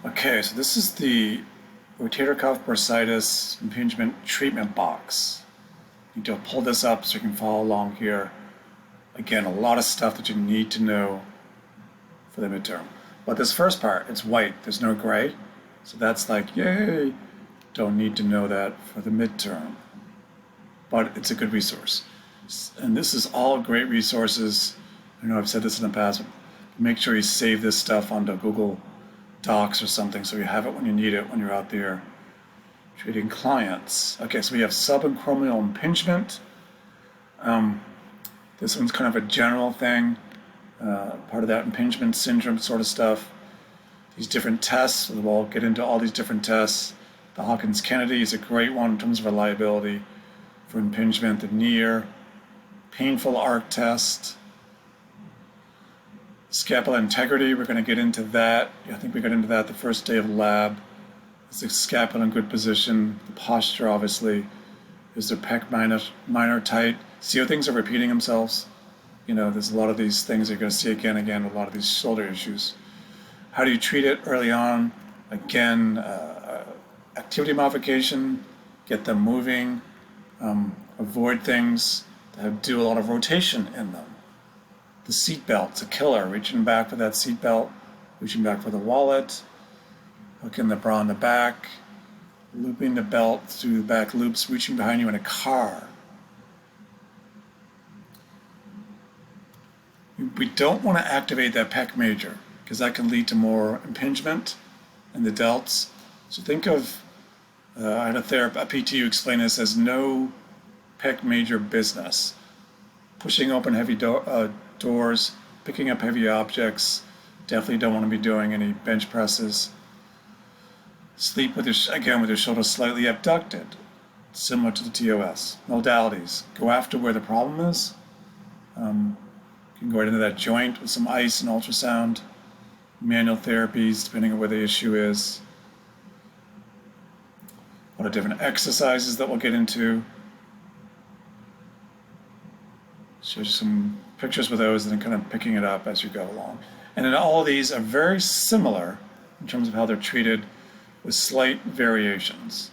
Okay, so this is the rotator cuff bursitis impingement treatment box. You need to pull this up so you can follow along here. Again, a lot of stuff that you need to know for the midterm. But this first part, it's white, there's no gray. So that's like, yay, don't need to know that for the midterm. But it's a good resource. And this is all great resources. I know I've said this in the past, but make sure you save this stuff onto Google Docs or something so you have it when you need it when you're out there treating clients. Okay, so we have subacromial impingement. This one's kind of a general thing, part of that impingement syndrome sort of stuff. These different tests, we'll get into all these different tests. The Hawkins-Kennedy is a great one in terms of reliability for impingement. The NEAR, painful arc test. Scapula integrity, we're going to get into that. I think we got into that the first day of lab. Is the scapula in good position? The posture, obviously. Is the pec minor tight? See how things are repeating themselves? You know, there's a lot of these things you're going to see again and again with a lot of these shoulder issues. How do you treat it early on? Again, activity modification, get them moving, avoid things that do a lot of rotation in them. The seat belt's a killer, reaching back for that seat belt, reaching back for the wallet, hooking the bra in the back, looping the belt through the back loops, reaching behind you in a car. We don't want to activate that pec major because that can lead to more impingement in the delts. So think of, I had a PT who explained this as no pec major business. Pushing open heavy doors, picking up heavy objects, definitely don't want to be doing any bench presses. Sleep with your shoulders slightly abducted, similar to the TOS. Modalities, go after where the problem is. You can go right into that joint with some ice and ultrasound. Manual therapies, depending on where the issue is. A lot of different exercises that we'll get into. Show you some pictures with those and then kind of picking it up as you go along. And then all of these are very similar in terms of how they're treated with slight variations.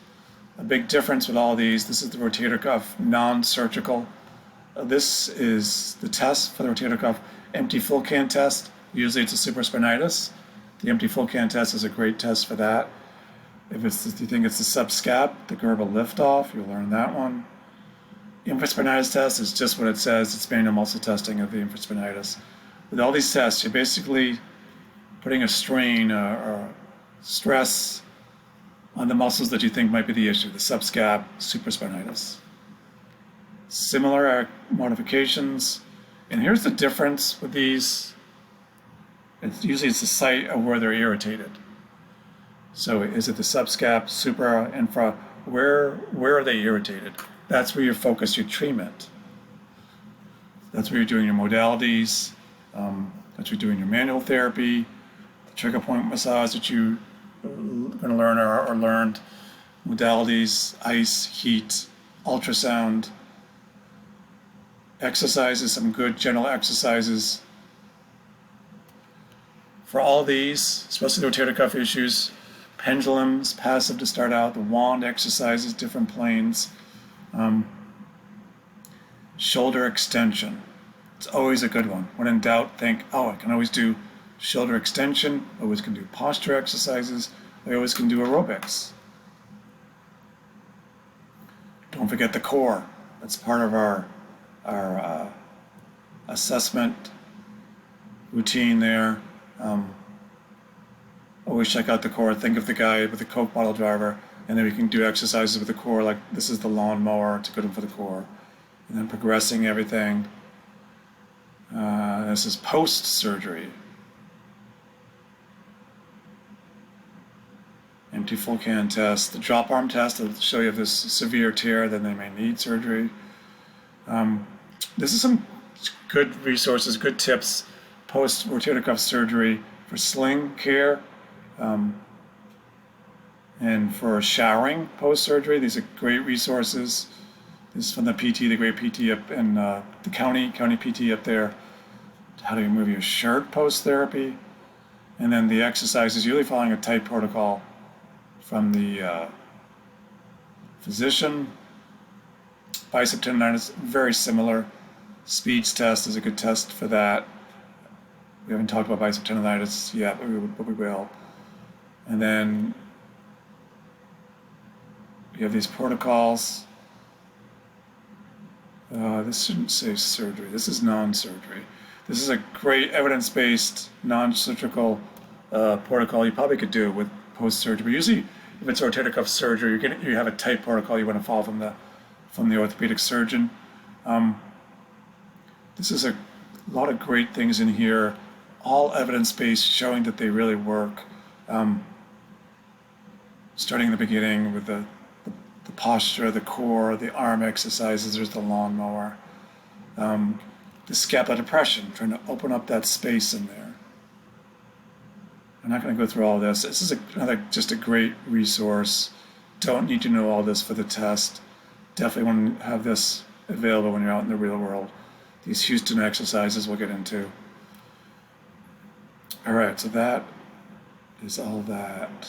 A big difference with all of these, this is the rotator cuff non-surgical. This is the test for the rotator cuff empty full can test. Usually it's a supraspinatus. The empty full can test is a great test for that. If you think it's the subscap, the Gerbil liftoff, you'll learn that one. Infraspinatus test is just what it says. It's manual muscle testing of the infraspinatus. With all these tests, you're basically putting a strain or stress on the muscles that you think might be the issue, the subscap, supraspinatus. Similar modifications. And here's the difference with these. Usually it's the site of where they're irritated. So is it the subscap, supra, infra? Where are they irritated? That's where you focus your treatment. That's where you're doing your modalities. That's where you're doing your manual therapy, the trigger point massage that you're going to learn or learned, modalities, ice, heat, ultrasound, exercises, some good general exercises. For all these, especially the rotator cuff issues, pendulums, passive to start out, the wand exercises, different planes. Shoulder extension. It's always a good one. When in doubt, think, I can always do shoulder extension. I always can do posture exercises. I always can do aerobics. Don't forget the core. That's part of our assessment routine there. Always check out the core. Think of the guy with the Coke bottle driver, and then we can do exercises with the core, like this is the lawnmower. It's a good one for the core. And then progressing everything. This is post-surgery. Empty full can test. The drop arm test will show you if there's severe tear, then they may need surgery. This is some good resources, good tips post-rotator cuff surgery for sling care and for showering post-surgery. These are great resources. This is from the PT, the great PT up in the county PT up there. How do you move your shirt post-therapy? And then the exercise is usually following a tight protocol from the physician. Bicep tendonitis, very similar. Speech test is a good test for that. We haven't talked about bicep tendonitis yet, but we will. And then you have these protocols. This shouldn't say surgery. This is non-surgery. This is a great evidence-based, non-surgical protocol. You probably could do it with post-surgery, but usually if it's rotator cuff surgery, you have a tight protocol you want to follow from the orthopedic surgeon. This is a lot of great things in here, all evidence-based, showing that they really work. Starting in the beginning with the posture, the core, the arm exercises, there's the lawnmower. The scapular depression, trying to open up that space in there. I'm not going to go through all this. This is just a great resource. Don't need to know all this for the test. Definitely want to have this available when you're out in the real world. These Houston exercises we'll get into. All right, so that is all that.